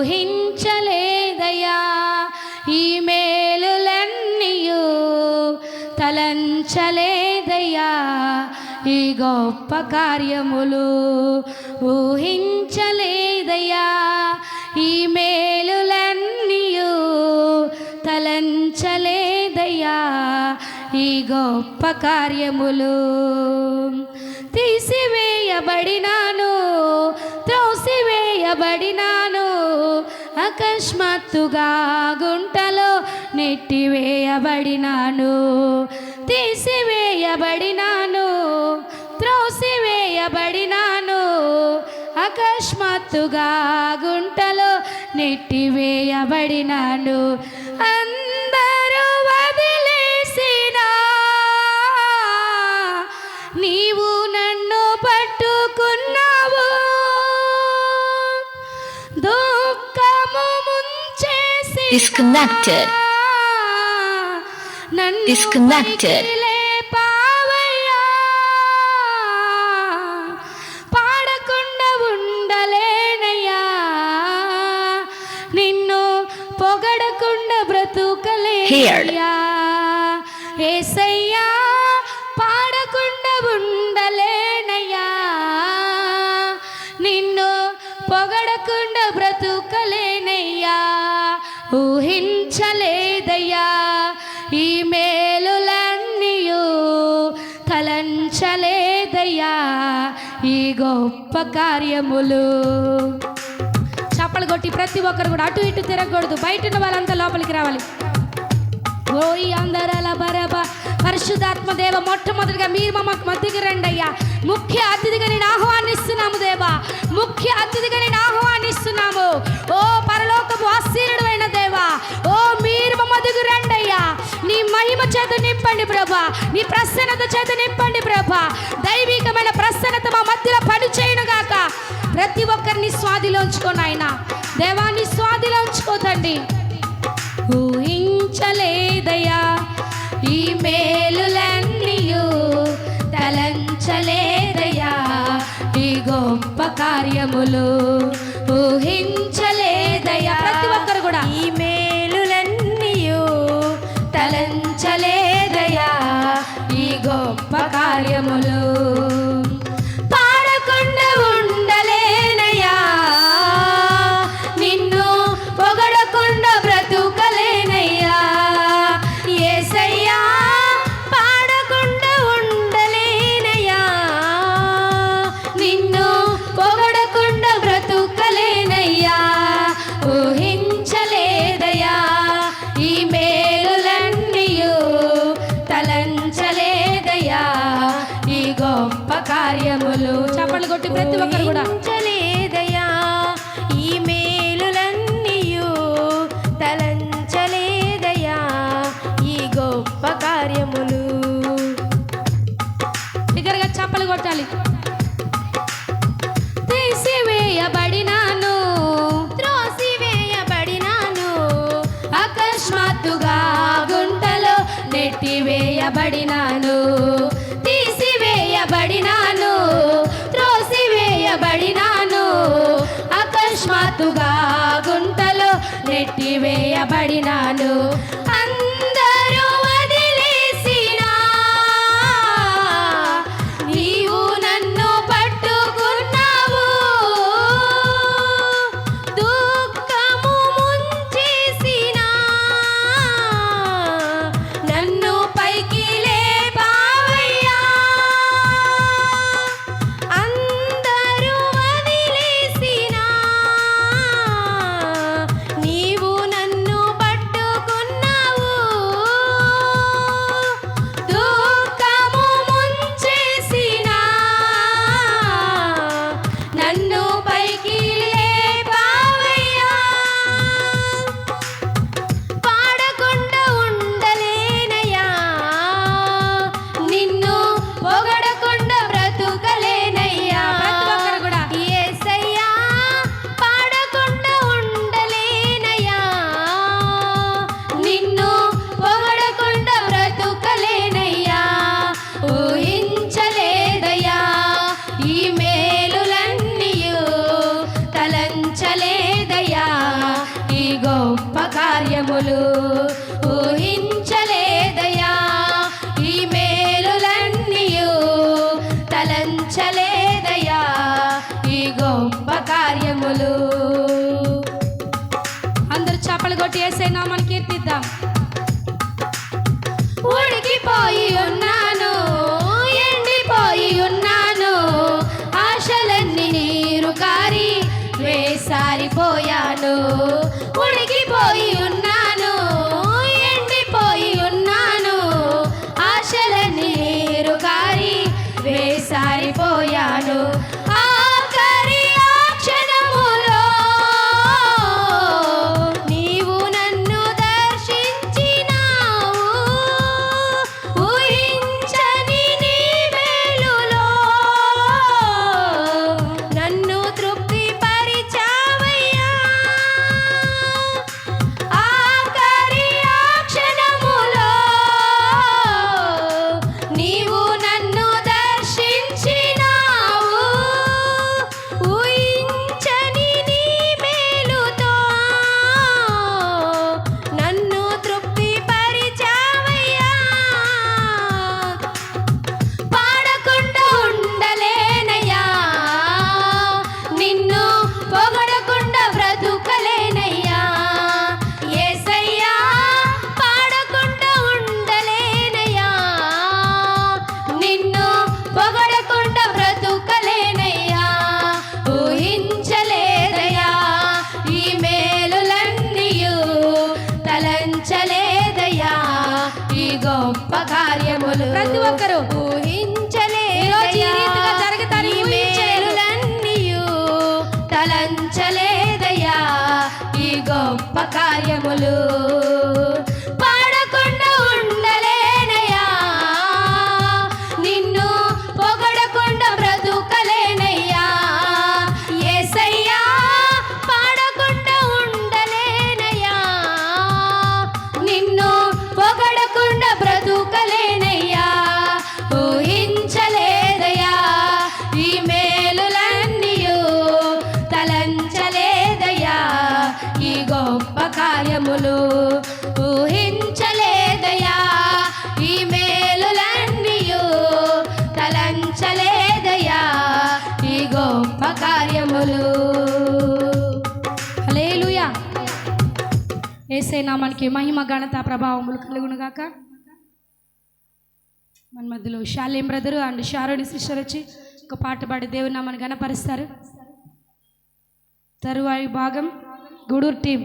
ఊహించలేదయ్యా ఈ మేలులన్నీయు, తలంచలేదయ్యా ఈ గొప్ప కార్యములు. ఊహించలేదయ్యా ఈ మేలులన్నీయు, తలంచలేదయ్యా ఈ గొప్ప కార్యములు. తీసివేయబడినాను, త్రోసివేయబడినాను, అకస్మాత్తుగా గుంటలో నెట్టివేయబడినాను. తీసివేయబడినాను, త్రోసివేయబడినాను, అకస్మాత్తుగా గుంటలో నెట్టివేయబడినాను. అందరూ వదిలేసినా నీవు నన్ను పట్టుకున్నావు. దుఃఖము ముంచేసి Disconnected. Disconnected. పావయ్యా, పాడకుండా ఉండలేనయ్యా, నిన్ను పొగడకుండా బ్రతుకలేనయ్యా. యేసయ్యా పాడకుండా ఉండలేనయ్యా, నిన్ను పొగడకుండా బ్రతుకలేనయ్యా. ఊహించలేదయ్యా ఈ మేలులన్నీయు, తలంచలేదయ్యా ఈ గొప్ప కార్యములు. చప్పలు కొట్టి ప్రతి ఒక్కరు కూడా అటు ఇటు తిరగకూడదు. బయట ఉన్న వాళ్ళంతా లోపలికి రావాలి. ఓయి అందరల బరబ పరిశుద్ధాత్మ దేవ, మొట్టమొదటిగా మీరు మా మధ్యకి రండి అయ్యా. ముఖ్య అతిథిగా నేను ఆహ్వానిస్తున్నాము దేవా, ముఖ్య అతిథిగా నేను ఆహ్వానిస్తున్నాము. ఓ పరలోకపు ఆశీనుడు అయిన దేవా, ఓ మీరు మా మధ్యకు రండి అయ్యా. నీ మహిమ చేత నింపండి ప్రభా, నీ ప్రసన్నత చేత నింపండి ప్రభా. దైవికమైన ప్రసన్నత మా మధ్యలో పని చేయను గాక. ప్రతి ఒక్కరిని స్వాదిలో ఉంచుకోను ఆయన దేవా, నీ స్వాదిలో ఉంచుకోతండి. ఊహించలేదయ్యా ఈ మేలులన్నీయు, తలంచలేదయ్యా ఈ గొప్ప కార్యములు. ఊహించలేదయ్యా ప్రతి ఒక్కరు కూడా ఈ మేలులన్నీయు, తలంచలేదయ్యా ఈ గొప్ప కార్యములు. పాడకుండా ఉండలేనయ్యా, నిన్ను పొగడకుండా బ్రతుకలేనయ్యా. యేసయ్యా పాడకుండా ఉండలేనయ్యా, నిన్ను పొగడకుండా బ్రతుకలేనయ్యా. ఊహించలేదయ్యా ఈ మేలులన్నీయు, తలంచలేదయ్యా ఈ గొప్ప కార్యములు. చప్పట్లు కొట్టి ప్రతి ఒక్కరు కూడా ఊహించలేదయ్యా ఈ మేలులన్నీయు, తలంచలేదయ్యా ఈ గొప్ప కార్యములు. దగ్గరగా చప్పలు కొట్టాలి. తీసివేయబడినాను, త్రోసివేయబడినాను, అకస్మాత్తుగా గుంటలో నెట్టివేయబడినాను. తీసివేయబడినాను, త్రోసివేయబడినాను, అకస్మాత్తుగా గుంటలో నెట్టివేయబడినాను. అందరూ వదిలేసినా నీవు నన్ను పట్టుకున్నావు. దుఃఖము ముంచేసినా నన్ను పైకి లేపావయ్యా. అందరూ వదిలేసినా నీవు నన్ను పట్టుకున్నావు. ఈ గొప్ప కార్యములు ఊహించలేదయా ఈ మేలులన్నీయు తలంచలేదయా ఈ గొప్ప కార్యములు. అందరూ చప్పలు కొట్టి యేసయ్య నామాన్ని కీర్తిద్దాం. ఉడికిపోయి ఉన్నాను, ఎండిపోయి ఉన్నాను, ఆశలన్నీ నీరు కారి వేసారిపోయాను. ఉడికిపోయి ఉన్నాను, ఎండిపోయి ఉన్నాను, ఆశలన్నీ నీరు కారి వేసారిపోయాను. ఆఖరి ఆ క్షణములో నీవు నన్ను దర్శించినావు. ఊహించని నీ మేలులో నన్ను తృప్తిపరిచావయ్యా. ఆఖరి ఆ క్షణములో నీవు నన్ను దర్శించినావు. ఊహించని నీ మేలుతో నన్ను తృప్తిపరిచావయ్యా. పాడకుండా ఉండలేనయ్యా, నిన్ను పొగడకుండా బ్రతుకలేనయ్యా. యేసయ్యా పాడకుండా ఉండలేనయ్యా, నిన్ను పొగడకుండా బ్రతుకలేనయ్యా. ఊహించలేదయ్యా ఈ మేలులన్నీయు తలంచలేదయ్యా ఈ గొప్ప కార్యములు. ప్రతి ఒక్కరూ ఈరోజు ఈ రీతిగా జరుగుతాయి ఈ మేలులన్నీయు తలంచలేదయ్యా ఈ గొప్ప కార్యములు. పాడకుండా ఉండలేనయ్యా, నిన్ను పొగడకుండా బ్రతుకలేనయ్యా. యేసయ్యా పాడకుండా ఉండలేనయ్యా, నిన్ను పొగడకుండా బ్రతుకలేనయ్యా. ఊహించలేదయ్యా ఈ మేలులన్నీయు తలంచలేదయ్యా ఈ గొప్ప కార్యములు. ఊహించలేదయ్యా ఈ మేలులన్నీయు తలంచలేదయ్యా ఈ గొప్ప కార్యములు. హల్లెలూయా. యేసయ్య నామానికి మహిమ ఘనత ప్రభావములు కలుగును గాక. మన మధ్యలో శాలేం బ్రదరు అండ్ షారోని సిస్టర్ వచ్చి ఒక పాట పాడి దేవుని నామాన్ని ఘనపరుస్తారు. తరువాయి భాగం గూడూరు టీం.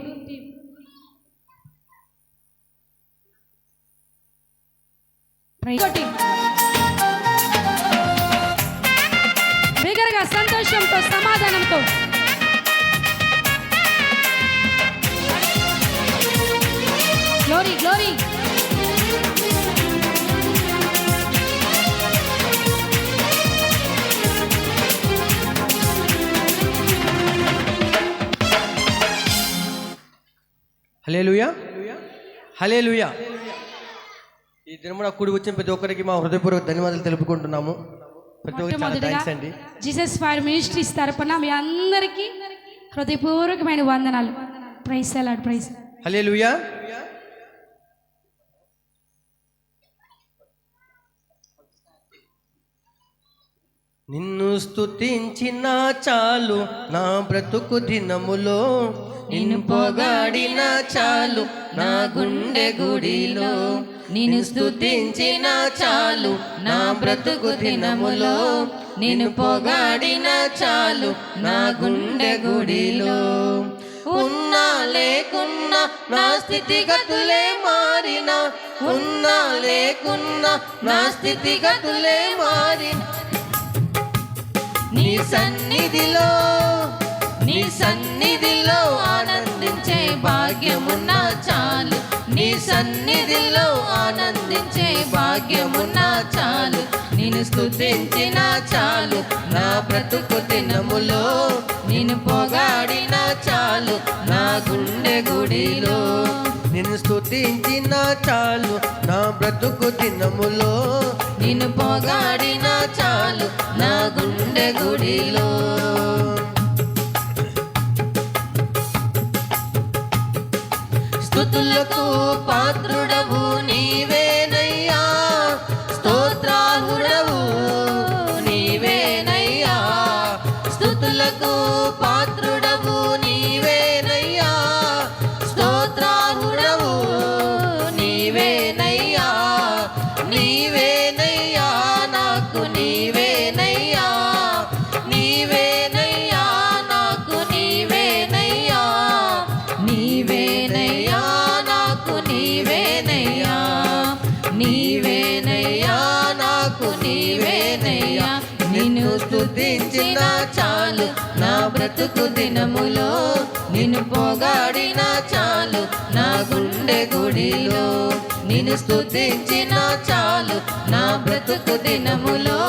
బిగరగా సంతోషంతో సమాధానంతో గ్లోరీ గ్లోరీ. హల్లెలూయా, హల్లెలూయా. ఈ దినమున కూడి వచ్చిన ప్రతి ఒక్కరికి మా హృదయపూర్వక ధన్యవాదాలు తెలుపుకుంటున్నాము. ప్రతి ఒక్కరికి చాలా థాంక్స్ అండి. జీసస్ ఫైర్ మినిస్ట్రీస్ తరపున మీ అందరికీ హృదయపూర్వకమైన వందనాలు. Praise Lord, praise. హల్లెలూయా. నిన్ను స్తుతించిన చాలు నా బ్రతుకు దినములో, నిన్ను పొగాడిన చాలు నా గుండె గుడిలో. నిన్ను స్తుతించిన చాలు నా బ్రతుకు దినములో, నిన్ను పొగాడిన చాలు నా గుండె గుడిలో. ఉన్నా లేకున్నా నా స్థితిగతులే మారిన, ఉన్నా లేకున్నా నా స్థితిగతులే మారిన. నీ సన్నిధిలో, నీ సన్నిధిలో ఆనందించే భాగ్యమున్నా చాలు. నీ సన్నిధిలో ఆనందించే భాగ్యమున్నా చాలు. నిన్ను స్తుతించిన చాలు నా బ్రతుకు దినములో, నిన్ను పొగాడిన చాలు నా గుండె గుడిలో. నిన్ను స్తుతించిన చాలు నా బ్రతుకు దినములో, నిన్ను పొగాడిన చాలు నా గుండె గుడిలో. స్తుతులకు పాత్రుడవు నీవేనయ్యా, స్తోత్రార్హుడవు నీవేనయ్యా, స్తుతులకు పాత్రుడవు నీవేనయ్యా, స్తోత్రార్హుడవు నీవేనయ్యా, నీవేనయ్యా నాకు నీవేనయ్యా, నీవేనయ్యా నాకు నీవేనయ్యా, నీవేనయ్యా నాకు నీవేనయ్యా, నీవేనయ్యా నాకు నీవేనయ్యా. నిన్ను స్తుతించిన చాలు నా బ్రతుకు దినములో, నిన్ను పొగాడిన చాలు నా గుండె గుడిలో, నిన్ను స్తుతించిన చాలు నా బ్రతుకు దినములో,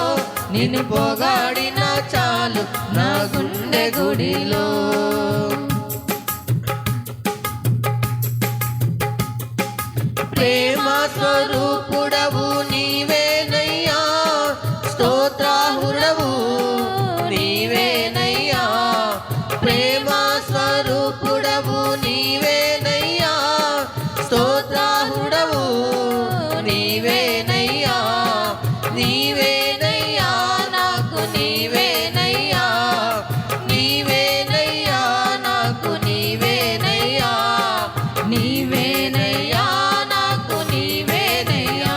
నిన్ను పొగాడిన చాలు నా గుండె గుడిలో. ప్రేమ స్వరూపుడవు నీవేనయ్యా, స్తోత్రార్హుడవు నీవేనయ్యా, ప్రేమ స్వరూపుడవు నీవేనయ్యా, స్తోత్రార్హుడవు నీవేనయ్యా, నీవేనయ్యా నాకు నీవేనయ్యా, నీవేనయ్యా నాకు నీవేనయ్యా, నీవేనయ్యా నాకు నీవేనయ్యా,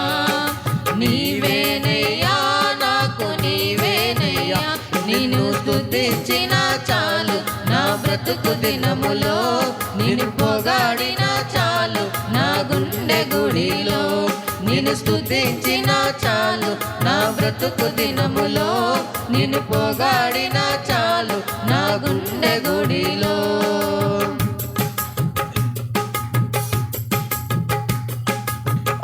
నీవేనయ్యా నాకు నీవేనయ్యా. నిన్ను స్తుతించిన చాలు నా బ్రతుకు దినములో, నిన్ను పొగాడిన చాలు నా గుండె గుడిలో, నిన్ను స్తుతించిన చాలు నా బ్రతుకు దినములో, నిన్ను పొగాడిన చాలు నా గుండె గుడిలో.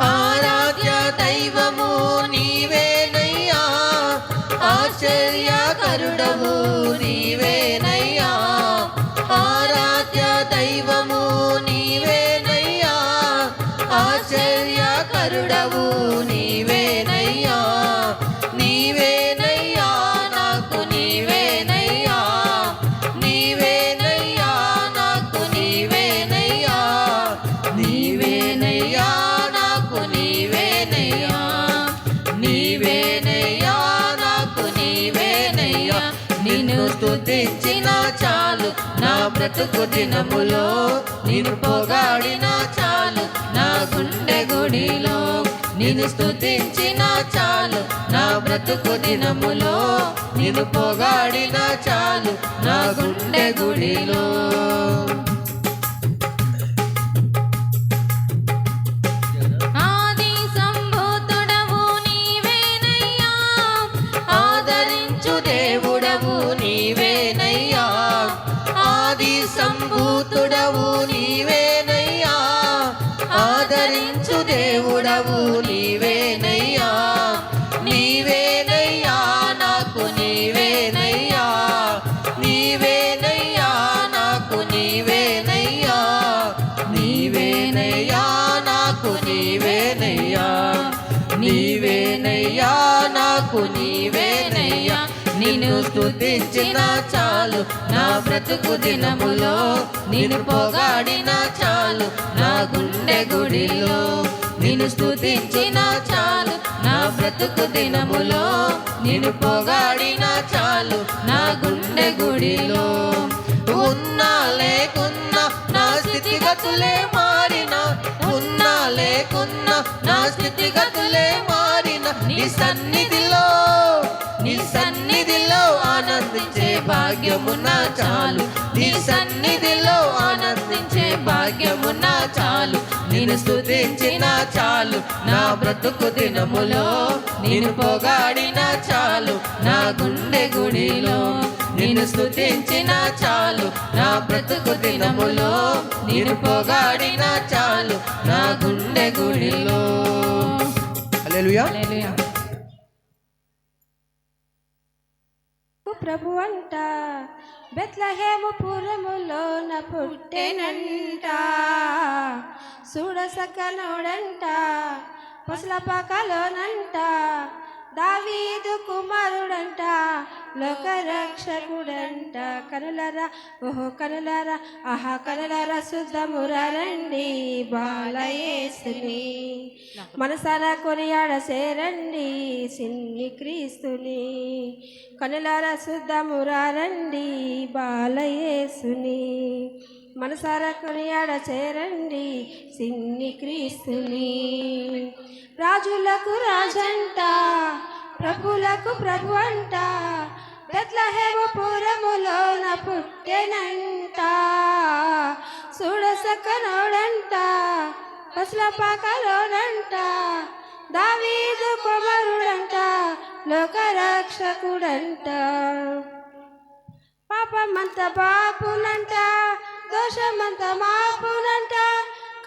ఆరాధ్య దైవము నీవేనయ్యా, ఆశ్చర్యకరుడవు నీవేనయ్యా, ఆరాధ్య దైవము నీవేనయ్యా, ఆశ్చర్యకరుడవు నీవేనయ్యా, నీవేనయ్యా నాకు నీవేనయ్యా, నీవేనయ్యా నాకు నీవేనయ్యా, నీవేనయ్యా నాకు నీవేనయ్యా, నీవేనయ్యా నాకు నీవేనయ్యా. నిన్ను స్తుతించిన చాలు నా బ్రతుకు దినములో, నిన్ను పొగాడిన చాలు నా గుండె గుడిలో, నిన్ను స్తుతించిన చాలు నా బ్రతుకు దినములో, నిన్ను పొగాడిన చాలు నా గుండె గుడిలో. ఆది సంభూతుడవు నీవేనయ్యా, ఆదరించు దేవుడవు నీవేనయ్యా, ఆది సంభూతుడవు నీవేనయ్యా, ఆదరించు దేవుడవు నీవేనయ్యా, నీవేనయ్యా నాకు నీవేనయ్యా, నీవేనయ్యా నాకు నీవేనయ్యా, నీవేనయ్యా నాకు నీవేనయ్యా, నీవేనయ్యా నాకు నీవేనయ్యా. నిన్ను స్తుతించిన చాలు నా బ్రతుకు దినములో, నిన్ను పొగాడిన చాలు నా గుండె గుడిలో, నిన్ను స్తుతించిన చాలు నా బ్రతుకు దినములో, నిన్ను పొగాడిన చాలు నా గుండె గుడిలో. ఉన్నా లేకున్నా నా స్థితిగతులే మారినా, ఉన్నా లేకున్నా నా స్థితిగతులే మారినా, నీ సన్నిధిలో నీ సన్నిధిలో ఆనందించే భాగ్యమున్నా చాలు, నీ సన్నిధిలో ఆనందించే భాగ్యమున్నా చాలు. నిన్ను స్తుతించిన చాలు నా బ్రతుకు దినములో, నిన్ను పొగాడిన చాలు నా గుండె గుడిలో, నిన్ను స్తుతించిన చాలు నా బ్రతుకు దినములో, నిన్ను పొగాడిన చాలు నా గుండె గుడిలో. హల్లెలూయా. హల్లెలూయా. ప్రభు అంట బెత్లహేము పురములోన పుట్టెనంట, చూడ సక్కనోడంట పసుల పాకలోనంట, దావీదు కుమారుడంట లోకరక్షకుడంట. కనులరా ఓహో కనులరా ఆహా కనులరా శుద్ధమురా రండి బాలయేసుని, మనసారా కొనియాడ చేరండి సిన్ని క్రీస్తుని. కనులారా శుద్ధమురా రండి బాలయేసుని, మనసారా కొనియాడ చేరండి సిన్ని క్రీస్తుని. రాజులకు రాజంట ప్రభులకు ప్రభు అంట, బెత్లెహేము పురములోన పుట్టెనంట. చూడసక్కనోడంట పసులపాకలోనంట, దావీదు కుమారుడంట లోకరక్షకుడంట. పాపమంత పాపునంట దోషమంత మాపునంట,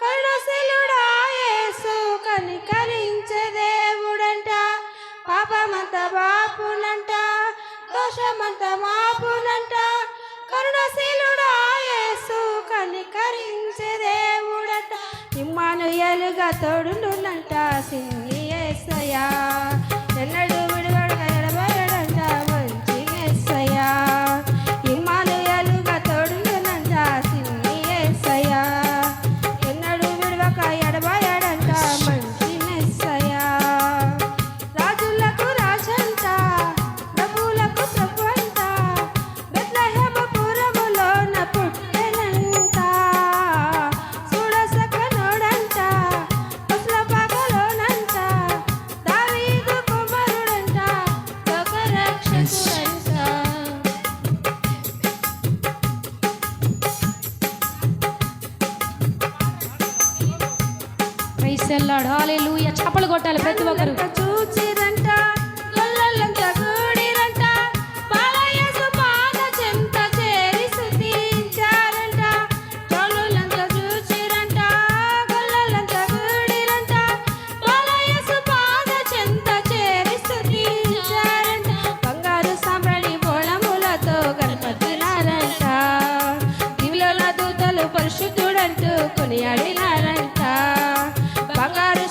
కరుణశీలుడా యేసు కనికరించే దేవుడంట. పాపమంత పాపునంట దోషమంత మాపునంట, కరుణశీలుడా యేసు కనికరించే దేవుడంట. ఇమ్మానుయేలుగా తోడుండునంట సిన్ని యేసయ్యా, ఎన్నడూ విడివడగా ఎడబడడంట మంచి యేసయ్యా. ఇమ్మానుయేలుగా తోడుండునంట సిన్ని యేసయ్యా, ఎన్నడూ విడవక ఎడబడడంట మంచి యేసయ్యా. రాజులకు రాజంట ప్రభువులకు ప్రభు అంట, బెత్లెహేము పురములోన పుట్టెనంట. చూడసక్కనోడంట పసులపాకలోనంట, దావీదు కుమారుడంట లోకరక్షకుడంట. ప్రైజ్ ది లార్డ్, హల్లెలూయా. చప్పలు కొట్టాలి ప్రతి ఒక్కరు. చూచిరంట గొల్లలంతా కూడిరంట, బాలయేసు పాద చెంత చేరి స్తుతించారంట. చోళులంతా చూచిరంట గొల్లలంతా కూడిరంట, బాలయేసు పాద చెంత చేరి స్తుతించారంట. బంగారు సాంబ్రాణి బోళములతో గణపతినారంట, దివిలోన దూతలు పరిశుద్ధుడంటూ కొనియాడినారంట. బంగారు